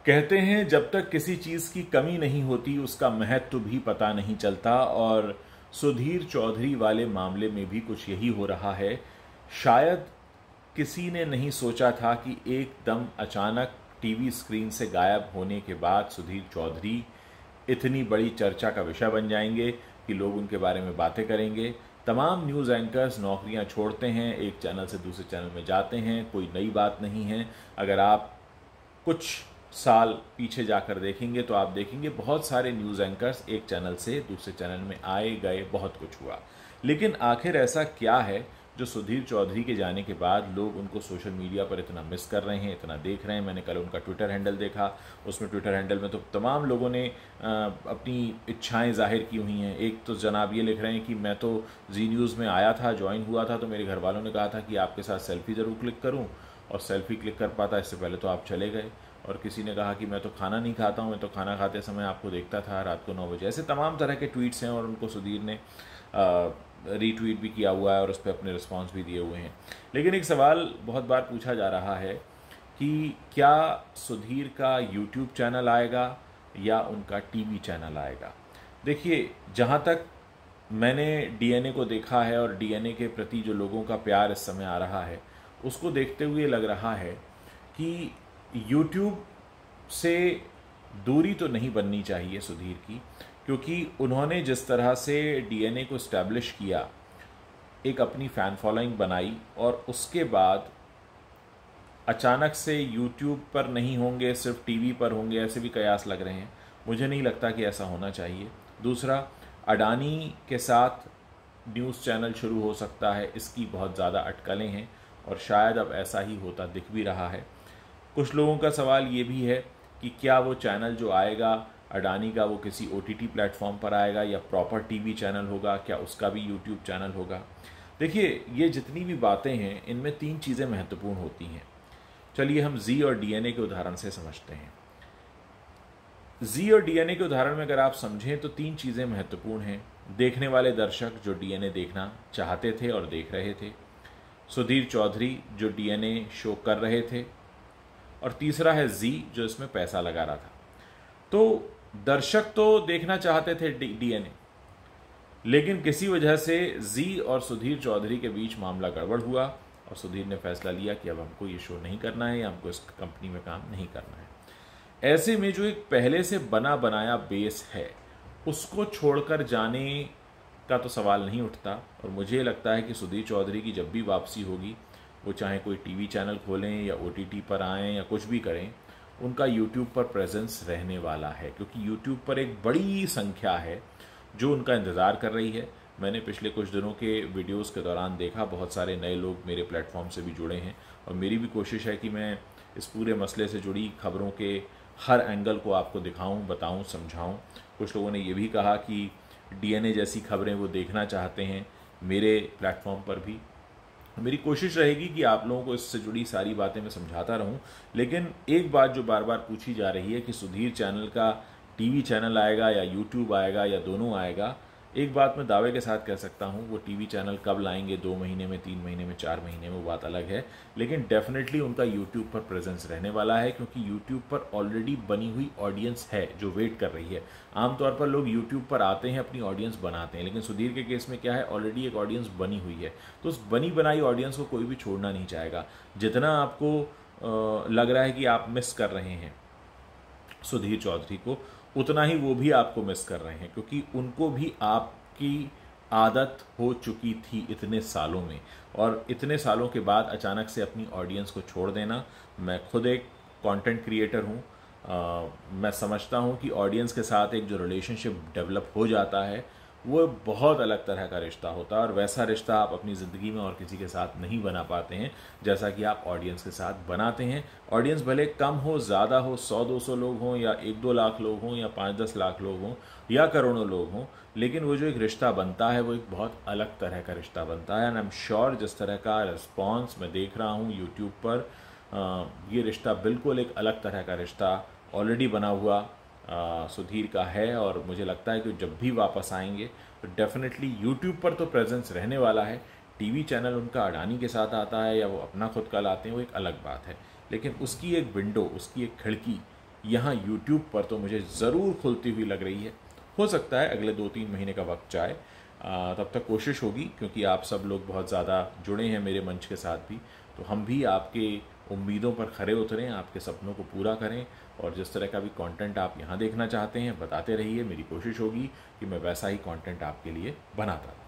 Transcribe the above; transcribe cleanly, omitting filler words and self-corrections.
कहते हैं जब तक किसी चीज़ की कमी नहीं होती उसका महत्व भी पता नहीं चलता, और सुधीर चौधरी वाले मामले में भी कुछ यही हो रहा है। शायद किसी ने नहीं सोचा था कि एकदम अचानक टीवी स्क्रीन से गायब होने के बाद सुधीर चौधरी इतनी बड़ी चर्चा का विषय बन जाएंगे कि लोग उनके बारे में बातें करेंगे। तमाम न्यूज़ एंकर्स नौकरियां छोड़ते हैं, एक चैनल से दूसरे चैनल में जाते हैं, कोई नई बात नहीं है। अगर आप कुछ साल पीछे जाकर देखेंगे तो आप देखेंगे बहुत सारे न्यूज़ एंकर्स एक चैनल से दूसरे चैनल में आए गए, बहुत कुछ हुआ। लेकिन आखिर ऐसा क्या है जो सुधीर चौधरी के जाने के बाद लोग उनको सोशल मीडिया पर इतना मिस कर रहे हैं, इतना देख रहे हैं। मैंने कल उनका ट्विटर हैंडल देखा, उसमें ट्विटर हैंडल में तो तमाम लोगों ने अपनी इच्छाएं जाहिर की हुई हैं। एक तो जनाब ये लिख रहे हैं कि मैं तो जी न्यूज़ में आया था, ज्वाइन हुआ था, तो मेरे घर वालों ने कहा था कि आपके साथ सेल्फी ज़रूर क्लिक करूँ, और सेल्फी क्लिक कर पाता इससे पहले तो आप चले गए। और किसी ने कहा कि मैं तो खाना नहीं खाता हूँ, मैं तो खाना खाते समय आपको देखता था रात को 9 बजे। ऐसे तमाम तरह के ट्वीट्स हैं और उनको सुधीर ने रीट्वीट भी किया हुआ है और उस पर अपने रिस्पांस भी दिए हुए हैं। लेकिन एक सवाल बहुत बार पूछा जा रहा है कि क्या सुधीर का यूट्यूब चैनल आएगा या उनका टीवी चैनल आएगा। देखिए, जहाँ तक मैंने डीएनए को देखा है और डीएनए के प्रति जो लोगों का प्यार इस समय आ रहा है, उसको देखते हुए लग रहा है कि यूट्यूब से दूरी तो नहीं बननी चाहिए सुधीर की, क्योंकि उन्होंने जिस तरह से डीएनए को इस्टेब्लिश किया, एक अपनी फ़ैन फॉलोइंग बनाई, और उसके बाद अचानक से यूट्यूब पर नहीं होंगे, सिर्फ टीवी पर होंगे, ऐसे भी कयास लग रहे हैं। मुझे नहीं लगता कि ऐसा होना चाहिए। दूसरा, अडानी के साथ न्यूज़ चैनल शुरू हो सकता है, इसकी बहुत ज़्यादा अटकलें हैं और शायद अब ऐसा ही होता दिख भी रहा है। कुछ लोगों का सवाल ये भी है कि क्या वो चैनल जो आएगा अडानी का, वो किसी ओटीटी प्लेटफॉर्म पर आएगा या प्रॉपर टीवी चैनल होगा, क्या उसका भी यूट्यूब चैनल होगा। देखिए, ये जितनी भी बातें हैं इनमें 3 चीज़ें महत्वपूर्ण होती हैं। चलिए हम जी और डीएनए के उदाहरण से समझते हैं। जी और डीएनए के उदाहरण में अगर आप समझें तो 3 चीज़ें महत्वपूर्ण हैं। देखने वाले दर्शक जो डीएनए देखना चाहते थे और देख रहे थे, सुधीर चौधरी जो डीएनए शो कर रहे थे, और तीसरा है जी जो इसमें पैसा लगा रहा था। तो दर्शक तो देखना चाहते थे डीएनए, लेकिन किसी वजह से जी और सुधीर चौधरी के बीच मामला गड़बड़ हुआ और सुधीर ने फैसला लिया कि अब हमको ये शो नहीं करना है या हमको इस कंपनी में काम नहीं करना है। ऐसे में जो एक पहले से बना बनाया बेस है उसको छोड़कर जाने का तो सवाल नहीं उठता। और मुझे लगता है कि सुधीर चौधरी की जब भी वापसी होगी, वो चाहे कोई टीवी चैनल खोलें या ओटीटी पर आएँ या कुछ भी करें, उनका यूट्यूब पर प्रेजेंस रहने वाला है, क्योंकि यूट्यूब पर एक बड़ी संख्या है जो उनका इंतज़ार कर रही है। मैंने पिछले कुछ दिनों के वीडियोस के दौरान देखा, बहुत सारे नए लोग मेरे प्लेटफॉर्म से भी जुड़े हैं, और मेरी भी कोशिश है कि मैं इस पूरे मसले से जुड़ी खबरों के हर एंगल को आपको दिखाऊं, बताऊं, समझाऊं। कुछ लोगों ने ये भी कहा कि डीएनए जैसी खबरें वो देखना चाहते हैं मेरे प्लेटफॉर्म पर भी। मेरी कोशिश रहेगी कि आप लोगों को इससे जुड़ी सारी बातें मैं समझाता रहूं। लेकिन एक बात जो बार बार पूछी जा रही है कि सुधीर चैनल का टीवी चैनल आएगा या यूट्यूब आएगा या दोनों आएगा, एक बात मैं दावे के साथ कह सकता हूं, वो टीवी चैनल कब लाएंगे, 2 महीने में, 3 महीने में, 4 महीने में, वो बात अलग है। लेकिन डेफिनेटली उनका यूट्यूब पर प्रेजेंस रहने वाला है, क्योंकि यूट्यूब पर ऑलरेडी बनी हुई ऑडियंस है जो वेट कर रही है। आमतौर पर लोग यूट्यूब पर आते हैं, अपनी ऑडियंस बनाते हैं, लेकिन सुधीर के केस में क्या है, ऑलरेडी एक ऑडियंस बनी हुई है। तो उस बनी बनाई ऑडियंस को कोई भी छोड़ना नहीं चाहेगा। जितना आपको लग रहा है कि आप मिस कर रहे हैं सुधीर चौधरी को, उतना ही वो भी आपको मिस कर रहे हैं, क्योंकि उनको भी आपकी आदत हो चुकी थी इतने सालों में, और इतने सालों के बाद अचानक से अपनी ऑडियंस को छोड़ देना। मैं खुद एक कंटेंट क्रिएटर हूँ, मैं समझता हूँ कि ऑडियंस के साथ एक जो रिलेशनशिप डेवलप हो जाता है वो बहुत अलग तरह का रिश्ता होता है, और वैसा रिश्ता आप अपनी ज़िंदगी में और किसी के साथ नहीं बना पाते हैं जैसा कि आप ऑडियंस के साथ बनाते हैं। ऑडियंस भले कम हो, ज़्यादा हो, 100-200 लोग हों या 1-2 लाख लोग हों या 5-10 लाख लोग हों या करोड़ों लोग हों, लेकिन वो जो एक रिश्ता बनता है वो एक बहुत अलग तरह का रिश्ता बनता है। एंड आई एम श्योर जिस तरह का रिस्पॉन्स मैं देख रहा हूँ यूट्यूब पर, ये रिश्ता बिल्कुल एक अलग तरह का रिश्ता ऑलरेडी बना हुआ सुधीर का है। और मुझे लगता है कि जब भी वापस आएंगे तो डेफिनेटली यूट्यूब पर तो प्रेजेंस रहने वाला है। टीवी चैनल उनका अडानी के साथ आता है या वो अपना खुद का लाते हैं, वो एक अलग बात है, लेकिन उसकी एक विंडो, उसकी एक खिड़की यहाँ यूट्यूब पर तो मुझे ज़रूर खुलती हुई लग रही है। हो सकता है अगले 2-3 महीने का वक्त जाए, तब तक कोशिश होगी, क्योंकि आप सब लोग बहुत ज़्यादा जुड़े हैं मेरे मंच के साथ भी, तो हम भी आपके उम्मीदों पर खरे उतरें, आपके सपनों को पूरा करें। और जिस तरह का भी कंटेंट आप यहाँ देखना चाहते हैं बताते रहिए, मेरी कोशिश होगी कि मैं वैसा ही कंटेंट आपके लिए बनाता रहूँ।